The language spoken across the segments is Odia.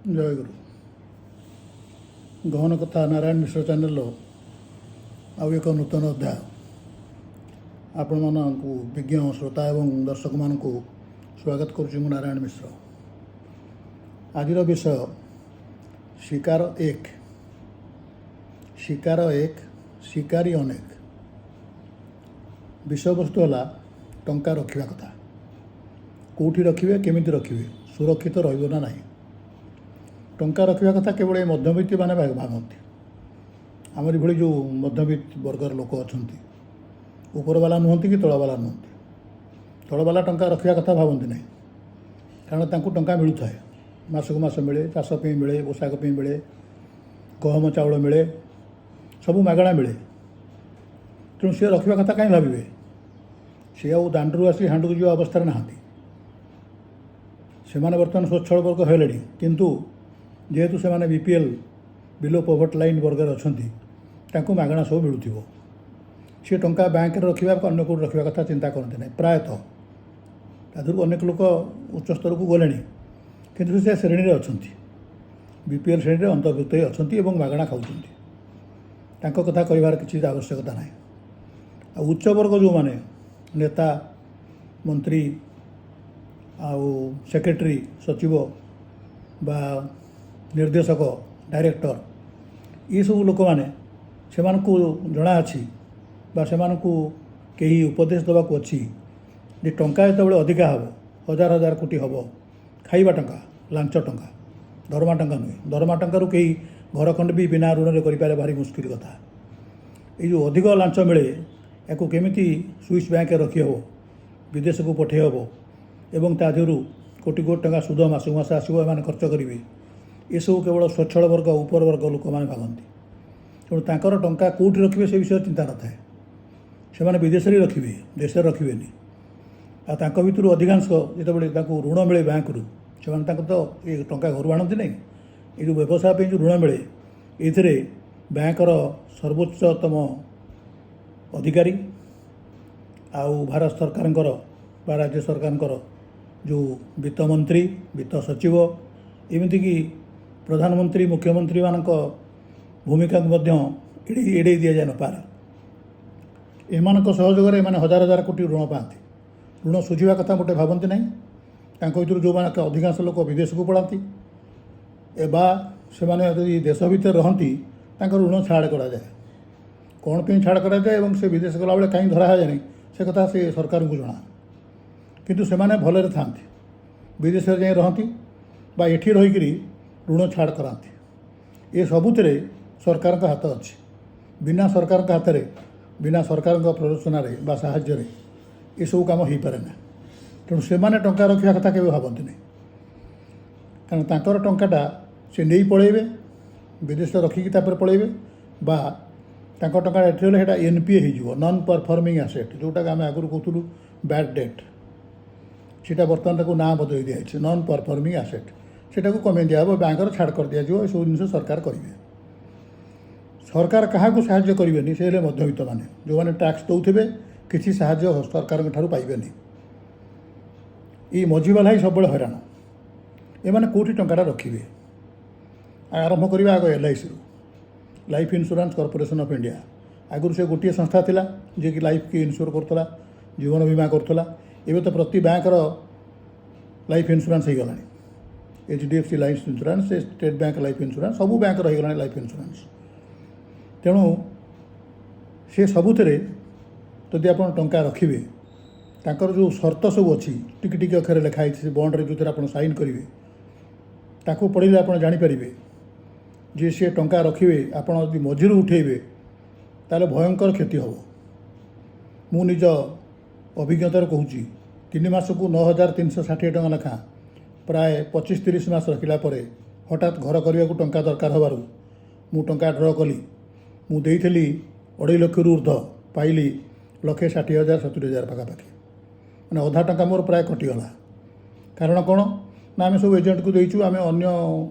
ଜୟଗୁରୁ। ଗହନ କଥା ନାରାୟଣ ମିଶ୍ର ଚ୍ୟାନେଲର ଆଉ ଏକ ନୂତନ ଅଧ୍ୟାୟ ଆପଣମାନଙ୍କୁ ବିଜ୍ଞ ଶ୍ରୋତା ଏବଂ ଦର୍ଶକମାନଙ୍କୁ ସ୍ୱାଗତ କରୁଛି। ମୁଁ ନାରାୟଣ ମିଶ୍ର। ଆଜିର ବିଷୟ ଶିକାର ଏକ, ଶିକାର ଏକ, ଶିକାରୀ ଅନେକ। ବିଷୟବସ୍ତୁ ହେଲା ଟଙ୍କା ରଖିବା କଥା। କେଉଁଠି ରଖିବେ, କେମିତି ରଖିବେ, ସୁରକ୍ଷିତ ରହିବ ନା ନାହିଁ। ଟଙ୍କା ରଖିବା କଥା କେବଳ ଏ ମଧ୍ୟବିତ୍ତମାନେ ଭାବନ୍ତି। ଆମରି ଭଳି ଯେଉଁ ମଧ୍ୟବିତ୍ତ ବର୍ଗର ଲୋକ ଅଛନ୍ତି, ଉପରବାଲା ନୁହନ୍ତି କି ତଳବାଲା ନୁହନ୍ତି। ତଳବାଲା ଟଙ୍କା ରଖିବା କଥା ଭାବନ୍ତି ନାହିଁ, କାରଣ ତାଙ୍କୁ ଟଙ୍କା ମିଳୁଥାଏ। ମାସକୁ ମାସ ମିଳେ, ଚାଷ ପାଇଁ ମିଳେ, ପୋଷାକ ପାଇଁ ମିଳେ, ଗହମ ଚାଉଳ ମିଳେ, ସବୁ ମାଗଣା ମିଳେ। ତେଣୁ ସେ ରଖିବା କଥା କାହିଁ ଭାବିବେ? ସେ ଆଉ ଦାଣ୍ଡରୁ ଆସି ହାଣ୍ଡକୁ ଯିବା ଅବସ୍ଥାରେ ନାହାନ୍ତି। ସେମାନେ ବର୍ତ୍ତମାନ ସ୍ୱଚ୍ଛଳ ବର୍ଗ ହେଲେଣି, କିନ୍ତୁ ଯେହେତୁ ସେମାନେ BPL ବିଲୋ ପଭର୍ଟି ଲାଇନ୍ ବର୍ଗରେ ଅଛନ୍ତି, ତାଙ୍କୁ ମାଗଣା ସବୁ ମିଳୁଥିବ। ସେ ଟଙ୍କା ବ୍ୟାଙ୍କରେ ରଖିବା ଅନ୍ୟ କେଉଁଠି ରଖିବା କଥା ଚିନ୍ତା କରନ୍ତି ନାହିଁ। ପ୍ରାୟତଃ ତା ଦେହରୁ ଅନେକ ଲୋକ ଉଚ୍ଚ ସ୍ତରକୁ ଗଲେଣି, କିନ୍ତୁ ସେ ଶ୍ରେଣୀରେ ଅଛନ୍ତି, BPL ଶ୍ରେଣୀରେ ଅନ୍ତର୍ଭୁକ୍ତ ହୋଇ ଅଛନ୍ତି ଏବଂ ମାଗଣା ଖାଉଛନ୍ତି। ତାଙ୍କ କଥା କହିବାର କିଛି ଆବଶ୍ୟକତା ନାହିଁ। ଆଉ ଉଚ୍ଚ ବର୍ଗ ଯେଉଁମାନେ ନେତା, ମନ୍ତ୍ରୀ, ଆଉ ସେକ୍ରେଟେରୀ, ସଚିବ ବା ନିର୍ଦ୍ଦେଶକ, ଡାଇରେକ୍ଟର, ଏସବୁ ଲୋକମାନେ, ସେମାନଙ୍କୁ ଜଣାଅଛି ବା ସେମାନଙ୍କୁ କେହି ଉପଦେଶ ଦେବାକୁ ଅଛି ଯେ ଟଙ୍କା ଯେତେବେଳେ ଅଧିକା ହେବ, ହଜାର ହଜାର କୋଟି ହେବ, ଖାଇବା ଟଙ୍କା, ଲାଞ୍ଚ ଟଙ୍କା, ଦରମା ଟଙ୍କା ନୁହେଁ। ଦରମା ଟଙ୍କାରୁ କେହି ଘର ଖଣ୍ଡେ ବି ବିନା ଋଣରେ କରିପାରେ, ଭାରି ମୁସ୍କିଲ କଥା। ଏଇ ଯେଉଁ ଅଧିକ ଲାଞ୍ଚ ମିଳେ, ୟାକୁ କେମିତି ସୁଇସ୍ ବ୍ୟାଙ୍କରେ ରଖିହେବ, ବିଦେଶକୁ ପଠାଇ ହେବ ଏବଂ ତା ଦେହରୁ କୋଟି କୋଟି ଟଙ୍କା ସୁଧ ମାସକୁ ମାସ ଆସିବ, ଏମାନେ ଖର୍ଚ୍ଚ କରିବେ। ଏସବୁ କେବଳ ସ୍ୱଚ୍ଛଳ ବର୍ଗ, ଉପର ବର୍ଗ ଲୋକମାନେ ଭାବନ୍ତି। ତେଣୁ ତାଙ୍କର ଟଙ୍କା କେଉଁଠି ରଖିବେ ସେ ବିଷୟରେ ଚିନ୍ତା ନଥାଏ। ସେମାନେ ବିଦେଶରେ ରଖିବେ, ଦେଶରେ ରଖିବେନି। ଆଉ ତାଙ୍କ ଭିତରୁ ଅଧିକାଂଶ ଯେତେବେଳେ ତାଙ୍କୁ ଋଣ ମିଳେ ବ୍ୟାଙ୍କରୁ, ସେମାନେ ତାଙ୍କ ତ ଏ ଟଙ୍କା ଘରୁ ଆଣନ୍ତି ନାହିଁ। ଏ ଯେଉଁ ବ୍ୟବସାୟ ପାଇଁ ଯେଉଁ ଋଣ ମିଳେ, ଏଥିରେ ବ୍ୟାଙ୍କର ସର୍ବୋଚ୍ଚତମ ଅଧିକାରୀ ଆଉ ଭାରତ ସରକାରଙ୍କର ବା ରାଜ୍ୟ ସରକାରଙ୍କର ଯେଉଁ ବିତ୍ତମନ୍ତ୍ରୀ, ବିତ୍ତ ସଚିବ, ଏମିତିକି ପ୍ରଧାନମନ୍ତ୍ରୀ, ମୁଖ୍ୟମନ୍ତ୍ରୀମାନଙ୍କ ଭୂମିକାକୁ ମଧ୍ୟ ଏଡ଼େଇ ଦିଆଯାଏ ନପାରେ। ଏମାନଙ୍କ ସହଯୋଗରେ ଏମାନେ ହଜାର ହଜାର କୋଟି ଋଣ ପାଆନ୍ତି। ଋଣ ଶୁଝିବା କଥା ମୋଟେ ଭାବନ୍ତି ନାହିଁ। ତାଙ୍କ ଭିତରୁ ଯେଉଁମାନେ ଅଧିକାଂଶ ଲୋକ ବିଦେଶକୁ ପଳାନ୍ତି ବା ସେମାନେ ଯଦି ଦେଶ ଭିତରେ ରହନ୍ତି, ତାଙ୍କର ଋଣ ଛାଡ଼ କରାଯାଏ। କ'ଣ ପାଇଁ ଛାଡ଼ କରାଯାଏ ଏବଂ ସେ ବିଦେଶ ଗଲାବେଳେ କାହିଁ ଧରାଯାଏନି, ସେ କଥା ସେ ସରକାରଙ୍କୁ ଜଣା। କିନ୍ତୁ ସେମାନେ ଭଲରେ ଥାନ୍ତି, ବିଦେଶରେ ଯାଇ ରହନ୍ତି ବା ଏଠି ରହିକରି ଋଣ ଛାଡ଼ କରାନ୍ତି। ଏ ସବୁଥିରେ ସରକାରଙ୍କ ହାତ ଅଛି। ବିନା ସରକାରଙ୍କ ହାତରେ, ବିନା ସରକାରଙ୍କ ପ୍ରରୋଚନାରେ ବା ସାହାଯ୍ୟରେ ଏସବୁ କାମ ହୋଇପାରେ ନା। ତେଣୁ ସେମାନେ ଟଙ୍କା ରଖିବା କଥା କେବେ ଭାବନ୍ତି ନାହିଁ, କାରଣ ତାଙ୍କର ଟଙ୍କାଟା ସେ ନେଇ ପଳାଇବେ, ବିଦେଶରେ ରଖିକି ତାପରେ ପଳାଇବେ, ବା ତାଙ୍କ ଟଙ୍କା ଏଠି ହେଲେ ସେଇଟା NPA ହେଇଯିବ, ନନ୍ ପରଫର୍ମିଂ ଆସେଟ୍, ଯେଉଁଟାକି ଆମେ ଆଗରୁ କହୁଥିଲୁ ବ୍ୟାଡ୍ ଡେଟ୍। ସେଇଟା ବର୍ତ୍ତମାନ ତାକୁ ନାଁ ବଦଳାଇ ଦିଆଯାଇଛି, ନନ୍ ପରଫର୍ମିଂ ଆସେଟ୍। ସେଇଟାକୁ କମେଇ ଦିଆହେବ, ବ୍ୟାଙ୍କର ଛାଡ଼ କରିଦିଆଯିବ। ଏସବୁ ଜିନିଷ ସରକାର କରିବେ। ସରକାର କାହାକୁ ସାହାଯ୍ୟ କରିବେନି, ସେ ହେଲେ ମଧ୍ୟବିତ୍ତମାନେ, ଯେଉଁମାନେ ଟ୍ୟାକ୍ସ ଦେଉଥିବେ, କିଛି ସାହାଯ୍ୟ ସରକାରଙ୍କ ଠାରୁ ପାଇବେନି। ଏଇ ମଝିବାଲା ହିଁ ସବୁବେଳେ ହଇରାଣ। ଏମାନେ କେଉଁଠି ଟଙ୍କାଟା ରଖିବେ? ଆରମ୍ଭ କରିବା ଆଗ LICରୁ, life insurance corporation of India. ଆଗରୁ ସେ ଗୋଟିଏ ସଂସ୍ଥା ଥିଲା ଯିଏକି ଲାଇଫ୍କି ଇନ୍ସୁର କରୁଥିଲା, ଜୀବନ ବୀମା କରୁଥିଲା। ଏବେ ତ ପ୍ରତି ବ୍ୟାଙ୍କର ଲାଇଫ୍ ଇନ୍ସୁରାନ୍ସ ହେଇଗଲାଣି। HDFC life insurance, state bank life insurance, ସବୁ ବ୍ୟାଙ୍କର ହେଇଗଲାଣି ଲାଇଫ୍ ଇନ୍ସୁରାନ୍ସ। ତେଣୁ ସେ ସବୁଥିରେ ଯଦି ଆପଣ ଟଙ୍କା ରଖିବେ, ତାଙ୍କର ଯେଉଁ ସର୍ତ୍ତ ସବୁ ଅଛି, ଟିକି ଟିକି ଅକ୍ଷରରେ ଲେଖା ହେଇଛି, ସେ ବଣ୍ଡରେ ଯେଉଁଥିରେ ଆପଣ ସାଇନ୍ କରିବେ, ତାକୁ ପଢ଼ିଲେ ଆପଣ ଜାଣିପାରିବେ ଯେ ସେ ଟଙ୍କା ରଖିବେ। ଆପଣ ଯଦି ମଝିରୁ ଉଠାଇବେ, ତାହେଲେ ଭୟଙ୍କର କ୍ଷତି ହେବ। ମୁଁ ନିଜ ଅଭିଜ୍ଞତାରେ କହୁଛି, 3 ମାସକୁ 9,360 ଟଙ୍କା ଲେଖାଁ ପ୍ରାୟ 25-30 ମାସ ରଖିଲା ପରେ ହଠାତ୍ ଘର କରିବାକୁ ଟଙ୍କା ଦରକାର ହେବାରୁ ମୁଁ ଟଙ୍କା ଡ୍ର କଲି। ମୁଁ ଦେଇଥିଲି 2.5 ଲକ୍ଷରୁ ଉର୍ଦ୍ଧ୍ୱ, ପାଇଲି 1,60,000 70,000 ପାଖାପାଖି। ମାନେ ଅଧା ଟଙ୍କା ମୋର ପ୍ରାୟ କଟିଗଲା। କାରଣ କ'ଣ ନା, ଆମେ ସବୁ ଏଜେଣ୍ଟକୁ ଦେଇଛୁ, ଆମେ ଅନ୍ୟ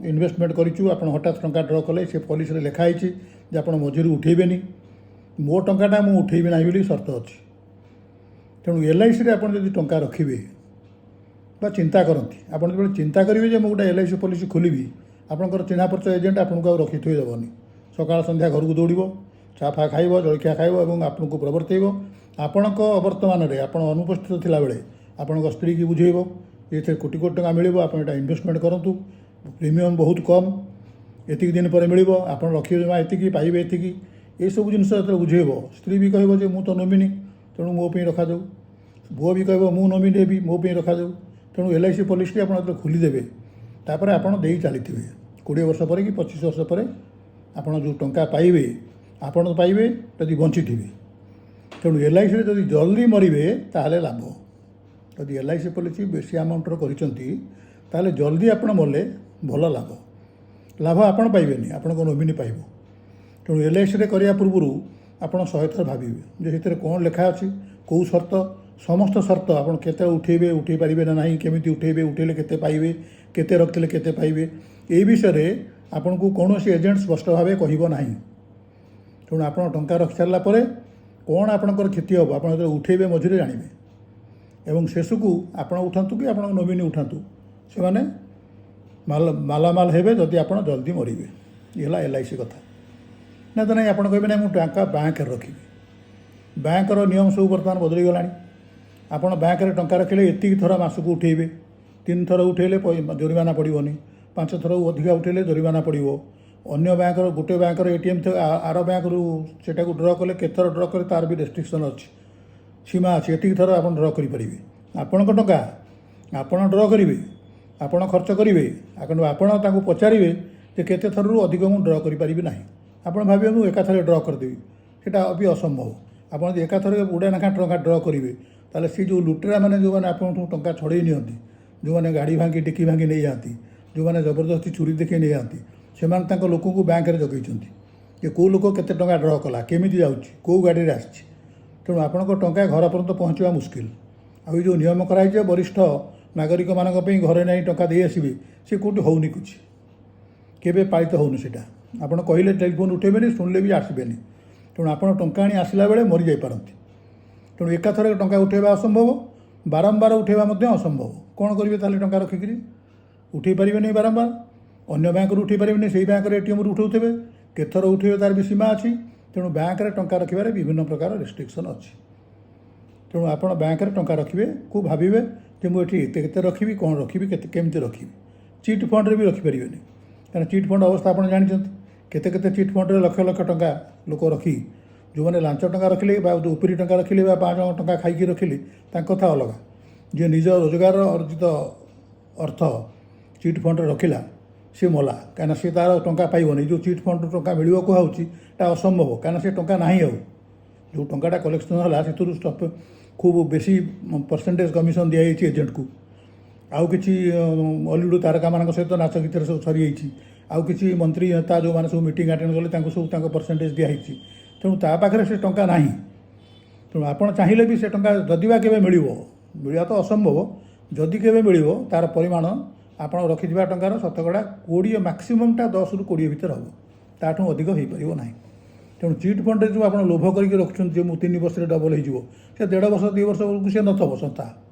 ଇନଭେଷ୍ଟମେଣ୍ଟ କରିଛୁ। ଆପଣ ହଠାତ୍ ଟଙ୍କା ଡ୍ର କଲେ, ସେ ପଲିସିରେ ଲେଖା ହେଇଛି ଯେ ଆପଣ ମଝିରୁ ଉଠାଇବେନି। ମୋ ଟଙ୍କାଟା ମୁଁ ଉଠାଇବି ନାହିଁ ବୋଲି ସର୍ତ୍ତ ଅଛି। ତେଣୁ LICରେ ଆପଣ ଯଦି ଟଙ୍କା ରଖିବେ ବା ଚିନ୍ତା କରନ୍ତି, ଆପଣ ଯେତେବେଳେ ଚିନ୍ତା କରିବେ ଯେ ମୁଁ ଗୋଟେ LIC ପଲିସି ଖୋଲିବି, ଆପଣଙ୍କର ଚିହ୍ନା ପରିଚୟ ଏଜେଣ୍ଟ ଆପଣଙ୍କୁ ଆଉ ରଖି ଥୋଇ ଦେବନି। ସକାଳ ସନ୍ଧ୍ୟା ଘରକୁ ଦୌଡ଼ିବ, ଚା ଫା ଖାଇବ, ଜଳଖିଆ ଖାଇବ ଏବଂ ଆପଣଙ୍କୁ ପ୍ରବର୍ତ୍ତାଇବ। ଆପଣଙ୍କ ଅବର୍ତ୍ତମାନରେ ଆପଣ ଅନୁପସ୍ଥିତ ଥିଲାବେଳେ ଆପଣଙ୍କ ସ୍ତ୍ରୀକି ବୁଝେଇବ ଏଥିରେ କୋଟି କୋଟି ଟଙ୍କା ମିଳିବ, ଆପଣ ଏଇଟା ଇନଭେଷ୍ଟମେଣ୍ଟ କରନ୍ତୁ, ପ୍ରିମିୟମ୍ ବହୁତ କମ୍, ଏତିକି ଦିନ ପରେ ମିଳିବ, ଆପଣ ରଖିବେ ଜମା ଏତିକି, ପାଇବେ ଏତିକି। ଏସବୁ ଜିନିଷ ଯେତେବେଳେ ବୁଝେଇବ, ସ୍ତ୍ରୀ ବି କହିବ ଯେ ମୁଁ ତ ନୋମିନି, ତେଣୁ ମୋ ପାଇଁ ରଖାଯାଉ। ପୁଅ ବି କହିବ ମୁଁ ନୋମିନି ହେବି, ମୋ ପାଇଁ ରଖାଯାଉ। ତେଣୁ LIC ପଲିସିଟି ଆପଣ ଯେତେବେଳେ ଖୋଲିଦେବେ, ତାପରେ ଆପଣ ଦେଇ ଚାଲିଥିବେ। 20 ବର୍ଷ ପରେ କି 25 ବର୍ଷ ପରେ ଆପଣ ଯେଉଁ ଟଙ୍କା ପାଇବେ, ଆପଣ ପାଇବେ ଯଦି ବଞ୍ଚିଥିବେ। ତେଣୁ LICରେ ଯଦି ଜଲ୍ଦି ମରିବେ ତାହେଲେ ଲାଭ। ଯଦି LIC ପଲିସି ବେଶୀ ଆମାଉଣ୍ଟର କରିଛନ୍ତି ତାହେଲେ ଜଲ୍ଦି ଆପଣ ମଲେ ଭଲ ଲାଭ। ଲାଭ ଆପଣ ପାଇବେନି, ଆପଣଙ୍କ ନୋମିନି ପାଇବ। ତେଣୁ LICରେ କରିବା ପୂର୍ବରୁ ଆପଣ 100 ଥର ଭାବିବେ ଯେ ସେଥିରେ କ'ଣ ଲେଖା ଅଛି, କେଉଁ ସର୍ତ୍ତ, ସମସ୍ତ ସର୍ତ୍ତ ଆପଣ କେତେ ଉଠେଇବେ, ଉଠେଇ ପାରିବେ ନା ନାହିଁ, କେମିତି ଉଠେଇବେ, ଉଠେଇଲେ କେତେ ପାଇବେ, କେତେ ରଖିଲେ କେତେ ପାଇବେ, ଏହି ବିଷୟରେ ଆପଣଙ୍କୁ କୌଣସି ଏଜେଣ୍ଟ ସ୍ପଷ୍ଟ ଭାବେ କହିବ ନାହିଁ। ତେଣୁ ଆପଣ ଟଙ୍କା ରଖି ସାରିଲା ପରେ କ'ଣ ଆପଣଙ୍କର କ୍ଷତି ହେବ ଆପଣ ଯେତେବେଳେ ଉଠେଇବେ ମଝିରେ ଜାଣିବେ। ଏବଂ ଶେଷକୁ ଆପଣ ଉଠାନ୍ତୁ କି ଆପଣଙ୍କ ନୋମିନି ଉଠାନ୍ତୁ, ସେମାନେ ମାଲାମାଲ ହେବେ ଯଦି ଆପଣ ଜଲ୍ଦି ମରିବେ। ଇଏ ହେଲା LIC କଥା। ନା ତ ନାହିଁ ଆପଣ କହିବେ ନାହିଁ ମୁଁ ଟଙ୍କା ବ୍ୟାଙ୍କରେ ରଖିବି। ବ୍ୟାଙ୍କର ନିୟମ ସବୁ ବର୍ତ୍ତମାନ ବଦଳିଗଲାଣି। ଆପଣ ବ୍ୟାଙ୍କରେ ଟଙ୍କା ରଖିଲେ ଏତିକି ଥର ମାସକୁ ଉଠେଇବେ, 3 ଥର ଉଠେଇଲେ ଜରିମାନା ପଡ଼ିବନି, 5 ଥରକୁ ଅଧିକା ଉଠେଇଲେ ଜରିମାନା ପଡ଼ିବ। ଅନ୍ୟ ବ୍ୟାଙ୍କର ଗୋଟେ ବ୍ୟାଙ୍କର ATM ଆର ବ୍ୟାଙ୍କରୁ ସେଟାକୁ ଡ୍ର କଲେ କେତେ ଥର ଡ୍ର କଲେ ତାର ବି ରେଷ୍ଟ୍ରିକ୍ସନ୍ ଅଛି, ସୀମା ଅଛି, ଏତିକି ଥର ଆପଣ ଡ୍ର କରିପାରିବେ। ଆପଣଙ୍କ ଟଙ୍କା ଆପଣ ଡ୍ର କରିବେ, ଆପଣ ଖର୍ଚ୍ଚ କରିବେ, କିନ୍ତୁ ଆପଣ ତାଙ୍କୁ ପଚାରିବେ ଯେ କେତେ ଥରରୁ ଅଧିକ ମୁଁ ଡ୍ର କରିପାରିବି ନାହିଁ। ଆପଣ ଭାବିବେ ମୁଁ ଏକାଥରେ ଡ୍ର କରିଦେବି, ସେଇଟା ବି ଅସମ୍ଭବ। ଆପଣ ଯଦି ଏକାଥରେ 20 ଲେଖାଏଁ ଟଙ୍କା ଡ୍ର କରିବେ ତାହେଲେ ସେ ଯେଉଁ ଲୁଟେରା ମାନେ ଯେଉଁମାନେ ଆପଣଙ୍କୁ ଟଙ୍କା ଛଡ଼େଇ ନିଅନ୍ତି, ଯେଉଁମାନେ ଗାଡ଼ି ଭାଙ୍ଗି ଟିକି ଭାଙ୍ଗି ନେଇଯାଆନ୍ତି, ଯେଉଁମାନେ ଜବରଦସ୍ତି ଚୁରି ଦେଖେଇ ନେଇଯାଆନ୍ତି, ସେମାନେ ତାଙ୍କ ଲୋକଙ୍କୁ ବ୍ୟାଙ୍କରେ ଜଗେଇଛନ୍ତି ଯେ କେଉଁ ଲୋକ କେତେ ଟଙ୍କା ଡ୍ର କଲା, କେମିତି ଯାଉଛି, କେଉଁ ଗାଡ଼ିରେ ଆସିଛି। ତେଣୁ ଆପଣଙ୍କ ଟଙ୍କା ଘର ପର୍ଯ୍ୟନ୍ତ ପହଞ୍ଚିବା ମୁସ୍କିଲ। ଆଉ ଏ ଯେଉଁ ନିୟମ କରାଯାଇଛି ବରିଷ୍ଠ ନାଗରିକମାନଙ୍କ ପାଇଁ ଘରେ ନେଇ ଟଙ୍କା ଦେଇ ଆସିବେ, ସେ କେଉଁଠି ହେଉନି, କିଛି କେବେ ପାଳିତ ହେଉନି ସେଇଟା। ଆପଣ କହିଲେ ଟେଲିଫୋନ୍ ଉଠେଇବେନି, ଶୁଣିଲେ ବି ଆସିବେନି। ତେଣୁ ଆପଣ ଟଙ୍କା ଆଣି ଆସିଲା ବେଳେ ମରିଯାଇପାରନ୍ତି। ତେଣୁ ଏକାଥରେ ଟଙ୍କା ଉଠାଇବା ଅସମ୍ଭବ, ବାରମ୍ବାର ଉଠାଇବା ମଧ୍ୟ ଅସମ୍ଭବ। କ'ଣ କରିବେ ତାହେଲେ ଟଙ୍କା ରଖିକିରି? ଉଠାଇ ପାରିବେନି ବାରମ୍ବାର, ଅନ୍ୟ ବ୍ୟାଙ୍କରୁ ଉଠାଇ ପାରିବେନି, ସେଇ ବ୍ୟାଙ୍କର ATMରୁ ଉଠାଉଥିବେ, କେତେଥର ଉଠାଇବେ ତାର ବି ସୀମା ଅଛି। ତେଣୁ ବ୍ୟାଙ୍କରେ ଟଙ୍କା ରଖିବାରେ ବିଭିନ୍ନ ପ୍ରକାର ରେଷ୍ଟ୍ରିକ୍ସନ୍ ଅଛି। ତେଣୁ ଆପଣ ବ୍ୟାଙ୍କରେ ଟଙ୍କା ରଖିବେ କେଉଁ ଭାବିବେ ଯେ ମୁଁ ଏଠି ଏତେ କେତେ ରଖିବି, କ'ଣ ରଖିବି, କେମିତି ରଖିବି। ଚିଟ୍ ଫଣ୍ଡରେ ବି ରଖିପାରିବେନି, କାରଣ ଚିଟ୍ ଫଣ୍ଡ ଅବସ୍ଥା ଆପଣ ଜାଣିଛନ୍ତି। କେତେ କେତେ ଚିଟ୍ ଫଣ୍ଡରେ ଲକ୍ଷ ଲକ୍ଷ ଟଙ୍କା ଲୋକ ରଖି, ଯେଉଁମାନେ ଲାଞ୍ଚ ଟଙ୍କା ରଖିଲେ ବା ଉପରି ଟଙ୍କା ରଖିଲେ ବା 5 ଟଙ୍କା ଖାଇକି ରଖିଲେ ତାଙ୍କ କଥା ଅଲଗା। ଯିଏ ନିଜ ରୋଜଗାର ଅର୍ଜିତ ଅର୍ଥ ଚିଟ୍ ଫଣ୍ଡରେ ରଖିଲା ସେ ମଲା, କାହିଁକିନା ସେ ତା'ର ଟଙ୍କା ପାଇବନି। ଯେଉଁ ଚିଟ୍ ଫଣ୍ଡରୁ ଟଙ୍କା ମିଳିବ କୁହାହେଉଛି ଏଟା ଅସମ୍ଭବ, କାହିଁକିନା ସେ ଟଙ୍କା ନାହିଁ। ଆଉ ଯେଉଁ ଟଙ୍କାଟା କଲେକ୍ସନ୍ ହେଲା ସେଥିରୁ ଖୁବ୍ ବେଶୀ ପରସେଣ୍ଟେଜ୍ କମିଶନ୍ ଦିଆଯାଇଛି ଏଜେଣ୍ଟକୁ। ଆଉ କିଛି ଅଲିଉଡ଼ ତାରକାମାନଙ୍କ ସହିତ ନାଚ ଗୀତରେ ସବୁ ସରିଯାଇଛି। ଆଉ କିଛି ମନ୍ତ୍ରୀ ନେତା ଯେଉଁମାନେ ସବୁ ମିଟିଂ ଆଟେଣ୍ଡ କଲେ ତାଙ୍କୁ ସବୁ ତାଙ୍କ ପରସେଣ୍ଟେଜ୍ ଦିଆହେଇଛି। ତେଣୁ ତା ପାଖରେ ସେ ଟଙ୍କା ନାହିଁ। ତେଣୁ ଆପଣ ଚାହିଁଲେ ବି ସେ ଟଙ୍କା ଯଦି ବା କେବେ ମିଳିବ, ମିଳିବା ତ ଅସମ୍ଭବ, ଯଦି କେବେ ମିଳିବ ତା'ର ପରିମାଣ ଆପଣ ରଖିଥିବା ଟଙ୍କାର ଶତକଡ଼ା 20, ମାକ୍ସିମମ୍ଟା 10ରୁ 20 ଭିତରେ ହେବ, ତାଠୁ ଅଧିକ ହୋଇପାରିବ ନାହିଁ। ତେଣୁ ଚିଟ୍ ଫଣ୍ଡରେ ଯେଉଁ ଆପଣ ଲୋଭ କରିକି ରଖୁଛନ୍ତି ଯେ ମୁଁ 3 ବର୍ଷରେ ଡବଲ୍ ହୋଇଯିବ, ସେ 1.5 ବର୍ଷ 2 ବର୍ଷ ବେଳକୁ ସେ ନଥିବ।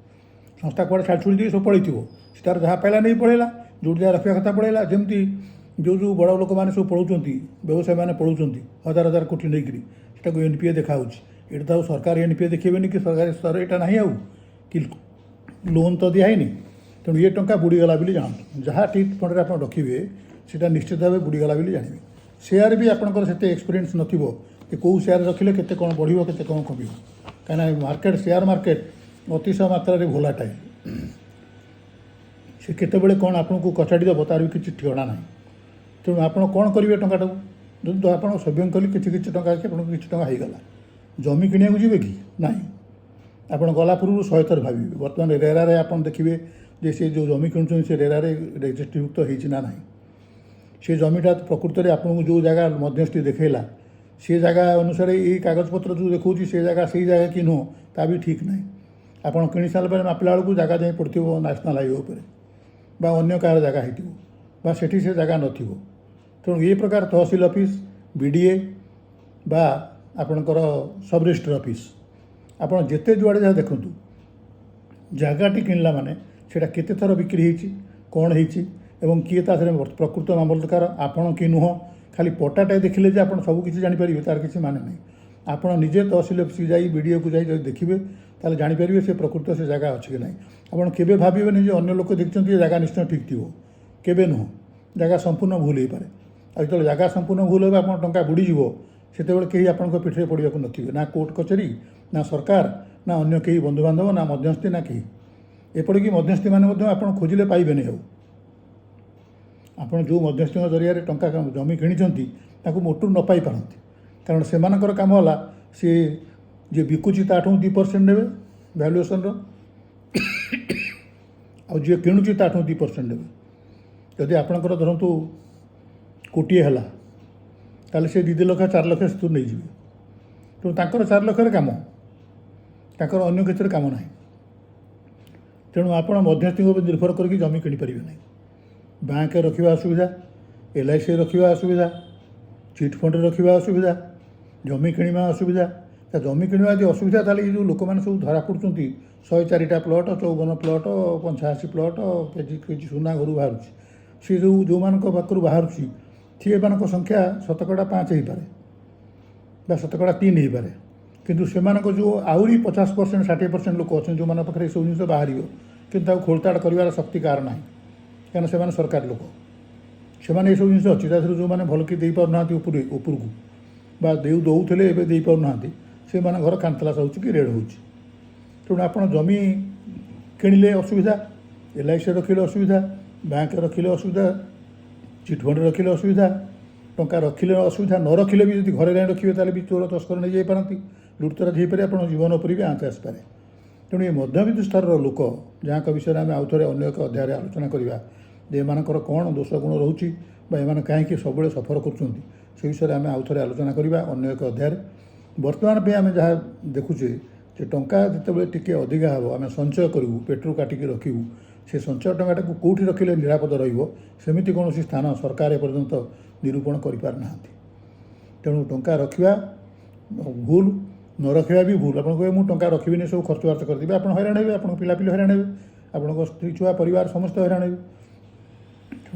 ସଂସ୍ଥା କୁଆଡ଼େ ଛାଡ଼ି ଦେଇ ସବୁ ପଳେଇଥିବ, ସେ ତା'ର ଯାହା ପାଇଲା ନେଇ ପଳେଇଲା, ଯେଉଁଠି ଯାହା ରଖିବା କଥା ପଳେଇଲା। ଯେମିତି ଯେଉଁ ବଡ଼ ଲୋକମାନେ ସବୁ ପଳାଉଛନ୍ତି, ବ୍ୟବସାୟୀମାନେ ପଳାଉଛନ୍ତି ହଜାର ହଜାର କୋଟି ନେଇକରି, ସେଟାକୁ NPA ଦେଖାହେଉଛି। ଏଇଟା ତ ଆଉ ସରକାର NPA ଦେଖେଇବେନି କି ସରକାରୀ ସ୍ତର ଏଇଟା ନାହିଁ ଆଉ, କି ଲୋନ୍ ତ ଦିଆହେଇନି। ତେଣୁ ଏ ଟଙ୍କା ବୁଡ଼ିଗଲା ବୋଲି ଜାଣନ୍ତୁ। ଯାହା ଚିଟ୍ ଫଣ୍ଡରେ ଆପଣ ରଖିବେ ସେଇଟା ନିଶ୍ଚିତ ଭାବେ ବୁଡ଼ିଗଲା ବୋଲି ଜାଣିବେ। ସେୟାର ବି ଆପଣଙ୍କର ସେତେ ଏକ୍ସପିରିଏନ୍ସ ନଥିବ ଯେ କେଉଁ ସେୟାର ରଖିଲେ କେତେ କ'ଣ ବଢ଼ିବ, କେତେ କ'ଣ କମିବ। କାହିଁକିନା ମାର୍କେଟ, ସେୟାର ମାର୍କେଟ ଅତିଶୟ ମାତ୍ରାରେ ଭୋଲାଟାଇଲ୍। ସେ କେତେବେଳେ କ'ଣ ଆପଣଙ୍କୁ କଚାଡ଼ି ଦେବ ତାର ବି କିଛି ଠିକଣା ନାହିଁ। ତେଣୁ ଆପଣ କ'ଣ କରିବେ ଟଙ୍କାଟାକୁ? ଯଦି ଆପଣ ସେଭିଂ କଲି କିଛି ଟଙ୍କା ଅଛି, ଆପଣଙ୍କୁ କିଛି ଟଙ୍କା ହୋଇଗଲା, ଜମି କିଣିବାକୁ ଯିବେ କି? ନାହିଁ। ଆପଣ ଗଲା ପୂର୍ବରୁ 100 ଥର ଭାବିବେ। ବର୍ତ୍ତମାନ ରେରାରେ ଆପଣ ଦେଖିବେ ଯେ ସେ ଯେଉଁ ଜମି କିଣୁଛନ୍ତି ସେ ରେରାରେ ରେଜିଷ୍ଟ୍ରିଭୁକ୍ତ ହେଇଛି ନା ନାହିଁ। ସେ ଜମିଟା ପ୍ରକୃତରେ ଆପଣଙ୍କୁ ଯେଉଁ ଜାଗା ମଧ୍ୟସ୍ଥି ଦେଖେଇଲା ସେ ଜାଗା ଅନୁସାରେ ଏଇ କାଗଜପତ୍ର ଯେଉଁ ଦେଖାଉଛି ସେ ଜାଗା ସେଇ ଜାଗା କି ନୁହଁ ତା ବି ଠିକ୍ ନାହିଁ। ଆପଣ କିଣି ସାରିଲା ପରେ ମାପିଲା ବେଳକୁ ଜାଗା ଯାଇ ପଡ଼ିଥିବ ନ୍ୟାସନାଲ୍ ହାଇୱେ ଉପରେ ବା ଅନ୍ୟ କାହାର ଜାଗା ହେଇଥିବ ବା ସେଠି ସେ ଜାଗା ନଥିବ। ତେଣୁ ଏ ପ୍ରକାର ତହସିଲ ଅଫିସ୍, BDA ବା ଆପଣଙ୍କର ସବ୍ ରେଜିଷ୍ଟ୍ରି ଅଫିସ୍, ଆପଣ ଯେତେ ଯୁଆଡ଼େ ଯାହା ଦେଖନ୍ତୁ, ଜାଗାଟି କିଣିଲା ମାନେ ସେଇଟା କେତେ ଥର ବିକ୍ରି ହେଇଛି, କ'ଣ ହେଇଛି, ଏବଂ କିଏ ତା ଦେହରେ ପ୍ରକୃତ ମାମଲତକାର ଆପଣ କି ନୁହଁ ଖାଲି ପଟାଟାଏ ଦେଖିଲେ ଯେ ଆପଣ ସବୁକିଛି ଜାଣିପାରିବେ ତାର କିଛି ମାନେ ନାହିଁ। ଆପଣ ନିଜେ ତହସିଲ ଅଫିସକୁ ଯାଇ ବିଡ଼ିଓକୁ ଯାଇ ଯଦି ଦେଖିବେ ତାହେଲେ ଜାଣିପାରିବେ ସେ ପ୍ରକୃତ ସେ ଜାଗା ଅଛି କି ନାହିଁ। ଆପଣ କେବେ ଭାବିବେନି ଯେ ଅନ୍ୟ ଲୋକ ଦେଖିଛନ୍ତି ଏ ଜାଗା ନିଶ୍ଚୟ ଠିକ୍ ଥିବ, କେବେ ନୁହଁ। ଜାଗା ସମ୍ପୂର୍ଣ୍ଣ ଭୁଲ ହେଇପାରେ। ଆଉ ଯେତେବେଳେ ଜାଗା ସମ୍ପୂର୍ଣ୍ଣ ଭୁଲ ହେବ ଆପଣ ଟଙ୍କା ବୁଡ଼ିଯିବ, ସେତେବେଳେ କେହି ଆପଣଙ୍କ ପିଠିରେ ପଡ଼ିବାକୁ ନଥିବେ, ନା କୋର୍ଟ କଚେରୀ, ନା ସରକାର, ନା ଅନ୍ୟ କେହି ବନ୍ଧୁବାନ୍ଧବ, ନା ମଧ୍ୟସ୍ଥି, ନା କେହି। ଏପରିକି ମଧ୍ୟସ୍ଥିମାନେ ମଧ୍ୟ ଆପଣ ଖୋଜିଲେ ପାଇବେନି ଆଉ। ଆପଣ ଯେଉଁ ମଧ୍ୟସ୍ଥିଙ୍କ ଜରିଆରେ ଟଙ୍କା ଜମି କିଣିଛନ୍ତି ତାଙ୍କୁ ମୋଟରୁ ନ ପାଇପାରନ୍ତି, କାରଣ ସେମାନଙ୍କର କାମ ହେଲା ସିଏ ଯିଏ ବିକୁଛି ତାଠୁ 2% ନେବେ ଭ୍ୟାଲୁଏସନ୍ର, ଆଉ ଯିଏ କିଣୁଛି ତାଠୁ 2% ନେବେ। ଯଦି ଆପଣଙ୍କର ଧରନ୍ତୁ କୋଟିଏ ହେଲା ତାହେଲେ ସେ 2 ଲକ୍ଷ 4 ଲକ୍ଷ ସେଥିରୁ ନେଇଯିବେ। ତେଣୁ ତାଙ୍କର 4 ଲକ୍ଷରେ କାମ, ତାଙ୍କର ଅନ୍ୟ କ୍ଷେତ୍ରରେ କାମ ନାହିଁ। ତେଣୁ ଆପଣ ମଧ୍ୟସ୍ଥିଙ୍କ ଉପରେ ନିର୍ଭର କରିକି ଜମି କିଣିପାରିବେ ନାହିଁ। ବ୍ୟାଙ୍କରେ ରଖିବା ଅସୁବିଧା, LIC ରଖିବା ଅସୁବିଧା, ଚିଟ୍ ଫଣ୍ଡରେ ରଖିବା ଅସୁବିଧା, ଜମି କିଣିବା ଅସୁବିଧା। ଜମି କିଣିବା ଯଦି ଅସୁବିଧା ତାହେଲେ ଏ ଯେଉଁ ଲୋକମାନେ ସବୁ ଧରା ପଡ଼ୁଛନ୍ତି 104ଟା ପ୍ଲଟ୍, 54 ପ୍ଲଟ୍, 85 ପ୍ଲଟ୍, କେଜି ସୁନା ଘରୁ ବାହାରୁଛି, ସେ ଯେଉଁମାନଙ୍କ ପାଖରୁ ବାହାରୁଛି ସେମାନଙ୍କ ସଂଖ୍ୟା 5% ହେଇପାରେ ବା 3% ହେଇପାରେ, କିନ୍ତୁ ସେମାନଙ୍କ ଯେଉଁ ଆହୁରି 50% 60% ଲୋକ ଅଛନ୍ତି ଯେଉଁମାନଙ୍କ ପାଖରେ ଏସବୁ ଜିନିଷ ବାହାରିବ, କିନ୍ତୁ ତାକୁ ଖୋଳତାଡ଼ କରିବାର ଶକ୍ତି କାହାର ନାହିଁ, କାରଣ ସେମାନେ ସରକାର ଲୋକ। ସେମାନେ ଏସବୁ ଜିନିଷ ଅଛି ତା ଦେହରୁ ଯେଉଁମାନେ ଭଲକି ଦେଇପାରୁନାହାନ୍ତି ଉପରକୁ ବା ଦେଉଥିଲେ ଏବେ ଦେଇପାରୁନାହାନ୍ତି, ସେମାନେ ଘର କାନ୍ତଲାସ ହେଉଛି କି ରେଡ଼ ହେଉଛି। ତେଣୁ ଆପଣ ଜମି କିଣିଲେ ଅସୁବିଧା, LIC ରଖିଲେ ଅସୁବିଧା, ବ୍ୟାଙ୍କରେ ରଖିଲେ ଅସୁବିଧା, ଚିଟ୍ ଫଣ୍ଡରେ ରଖିଲେ ଅସୁବିଧା, ଟଙ୍କା ରଖିଲେ ଅସୁବିଧା, ନ ରଖିଲେ ବି ଯଦି ଘରେ ଯାଇ ରଖିବେ ତାହେଲେ ବି ଚୋର ତସ୍କର ନେଇଯାଇପାରନ୍ତି, ଲୁଟତରାଜ ହେଇପାରେ, ଆପଣଙ୍କ ଜୀବନ ଉପରେ ବି ଆଞ୍ଚ ଆସିପାରେ। ତେଣୁ ଏ ମଧ୍ୟବିତ୍ତ ସ୍ତରର ଲୋକ ଯାହାଙ୍କ ବିଷୟରେ ଆମେ ଆଉଥରେ ଅନ୍ୟ ଏକ ଅଧ୍ୟାୟରେ ଆଲୋଚନା କରିବା ଯେ ଏମାନଙ୍କର କ'ଣ ଦୋଷ ଗୁଣ ରହୁଛି ବା ଏମାନେ କାହିଁକି ସବୁବେଳେ ସଫର କରୁଛନ୍ତି, ସେ ବିଷୟରେ ଆମେ ଆଉଥରେ ଆଲୋଚନା କରିବା ଅନ୍ୟ ଏକ ଅଧ୍ୟାୟରେ। ବର୍ତ୍ତମାନ ପାଇଁ ଆମେ ଯାହା ଦେଖୁଛେ ଯେ ଟଙ୍କା ଯେତେବେଳେ ଟିକେ ଅଧିକା ହେବ ଆମେ ସଞ୍ଚୟ କରିବୁ, ପେଟରୁ କାଟିକି ରଖିବୁ, ସେ ସଞ୍ଚୟ ଟଙ୍କାଟାକୁ କେଉଁଠି ରଖିଲେ ନିରାପଦ ରହିବ ସେମିତି କୌଣସି ସ୍ଥାନ ସରକାର ଏପର୍ଯ୍ୟନ୍ତ ନିରୂପଣ କରିପାରିନାହାନ୍ତି। ତେଣୁ ଟଙ୍କା ରଖିବା ଭୁଲ, ନ ରଖିବା ବି ଭୁଲ। ଆପଣ କହିବେ ମୁଁ ଟଙ୍କା ରଖିବିନି, ସବୁ ଖର୍ଚ୍ଚବାର୍ଚ୍ଚ କରିଦେବେ, ଆପଣ ହଇରାଣ ହେବେ, ଆପଣଙ୍କ ପିଲାପିଲି ହଇରାଣ ହେବେ, ଆପଣଙ୍କ ସ୍ତ୍ରୀ ଛୁଆ ପରିବାର ସମସ୍ତେ ହଇରାଣ ହେବେ।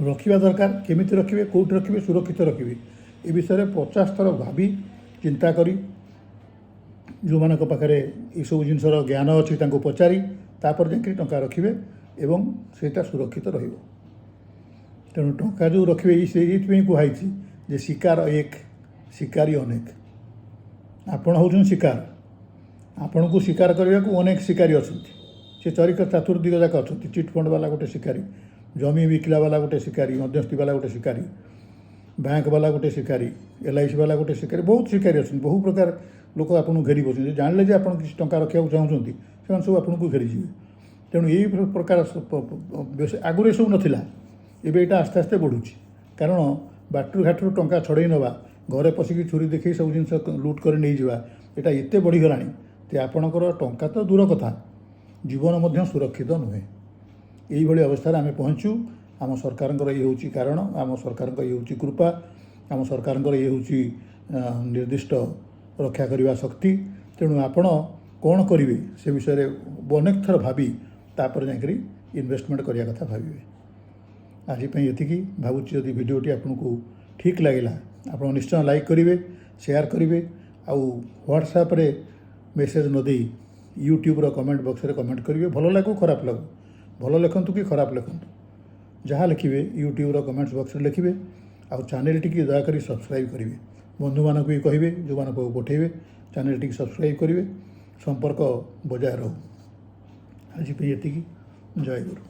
ରଖିବା ଦରକାର, କେମିତି ରଖିବେ, କେଉଁଠି ରଖିବେ, ସୁରକ୍ଷିତ ରଖିବେ, ଏ ବିଷୟରେ 50 ଥର ଭାବି ଚିନ୍ତା କରି ଯେଉଁମାନଙ୍କ ପାଖରେ ଏସବୁ ଜିନିଷର ଜ୍ଞାନ ଅଛି ତାଙ୍କୁ ପଚାରି ତାପରେ ଯାଇକି ଟଙ୍କା ରଖିବେ ଏବଂ ସେଇଟା ସୁରକ୍ଷିତ ରହିବ। ତେଣୁ ଟଙ୍କା ଯେଉଁ ରଖିବେ ସେଇଥିପାଇଁ କୁହାହେଇଛି ଯେ ଶିକାର ଏକ ଶିକାରୀ ଅନେକ। ଆପଣ ହେଉଛନ୍ତି ଶିକାର, ଆପଣଙ୍କୁ ଶିକାର କରିବାକୁ ଅନେକ ଶିକାରୀ ଅଛନ୍ତି। ସେ ଚତୁର୍ଦିଗ ଯାକ ଅଛନ୍ତି। ଚିଟ୍ ଫଣ୍ଡ ବାଲା ଗୋଟେ ଶିକାରୀ, ଜମି ବିକିଲା ବାଲା ଗୋଟେ ଶିକାରୀ, ମଧ୍ୟସ୍ଥି ବାଲା ଗୋଟେ ଶିକାରୀ, ବ୍ୟାଙ୍କ ବାଲା ଗୋଟେ ଶିକାରୀ, LIC ବାଲା ଗୋଟେ ଶିକାରୀ, ବହୁତ ଶିକାରୀ ଅଛନ୍ତି। ବହୁ ପ୍ରକାର ଲୋକ ଆପଣଙ୍କୁ ଘେରି ବସୁଛନ୍ତି। ଜାଣିଲେ ଯେ ଆପଣ କିଛି ଟଙ୍କା ରଖିବାକୁ ଚାହୁଁଛନ୍ତି ସେମାନେ ସବୁ ଆପଣଙ୍କୁ ଘେରିଯିବେ। ତେଣୁ ଏହି ପ୍ରକାର ଆଗରୁ ଏସବୁ ନଥିଲା, ଏବେ ଏଇଟା ଆସ୍ତେ ଆସ୍ତେ ବଢ଼ୁଛି। କାରଣ ବାଟରୁ ଘାଟରୁ ଟଙ୍କା ଛଡ଼େଇ ନେବା, ଘରେ ପଶିକି ଛୁରୀ ଦେଖେଇ ସବୁ ଜିନିଷ ଲୁଟ୍ କରି ନେଇଯିବା, ଏଇଟା ଏତେ ବଢ଼ିଗଲାଣି ଯେ ଆପଣଙ୍କର ଟଙ୍କା ତ ଦୂର କଥା, ଜୀବନ ମଧ୍ୟ ସୁରକ୍ଷିତ ନୁହେଁ। ଏଇଭଳି ଅବସ୍ଥାରେ ଆମେ ପହଞ୍ଚୁ। ଆମ ସରକାରଙ୍କର ଇଏ ହେଉଛି କାରଣ, ଆମ ସରକାରଙ୍କ ଇଏ ହେଉଛି କୃପା, ଆମ ସରକାରଙ୍କର ଇଏ ହେଉଛି ନିର୍ଦ୍ଦିଷ୍ଟ ରକ୍ଷା କରିବା ଶକ୍ତି। ତେଣୁ ଆପଣ କ'ଣ କରିବେ ସେ ବିଷୟରେ ଅନେକ ଥର ଭାବି ତାପରେ ଯାଇକରି ଇନଭେଷ୍ଟମେଣ୍ଟ କରିବା କଥା ଭାବିବେ। ଆଜି ପାଇଁ ଏତିକି। ଭାବୁଛି ଯଦି ଭିଡ଼ିଓଟି ଆପଣଙ୍କୁ ଠିକ୍ ଲାଗିଲା ଆପଣ ନିଶ୍ଚୟ ଲାଇକ୍ କରିବେ, ସେୟାର କରିବେ, ଆଉ ହ୍ୱାଟ୍ସଆପ୍ରେ ମେସେଜ୍ ନ ଦେଇ ୟୁଟ୍ୟୁବ୍ର କମେଣ୍ଟ ବକ୍ସରେ କମେଣ୍ଟ କରିବେ। ଭଲ ଲାଗୁ ଖରାପ ଲାଗୁ, ଭଲ ଲେଖନ୍ତୁ କି ଖରାପ ଲେଖନ୍ତୁ, ଯାହା ଲେଖିବେ ୟୁଟ୍ୟୁବ୍ର କମେଣ୍ଟସ୍ ବକ୍ସରେ ଲେଖିବେ। ଆଉ ଚ୍ୟାନେଲଟିକି ଦୟାକରି ସବସ୍କ୍ରାଇବ୍ କରିବେ, ବନ୍ଧୁମାନଙ୍କୁ ବି କହିବେ, ଯେଉଁମାନଙ୍କୁ ପଠାଇବେ ଚ୍ୟାନେଲଟିକି ସବସ୍କ୍ରାଇବ୍ କରିବେ। ସମ୍ପର୍କ ବଜାୟ ରହୁ। ଆଜି ପାଇଁ ଏତିକି। ଜୟ ଗୁରୁ।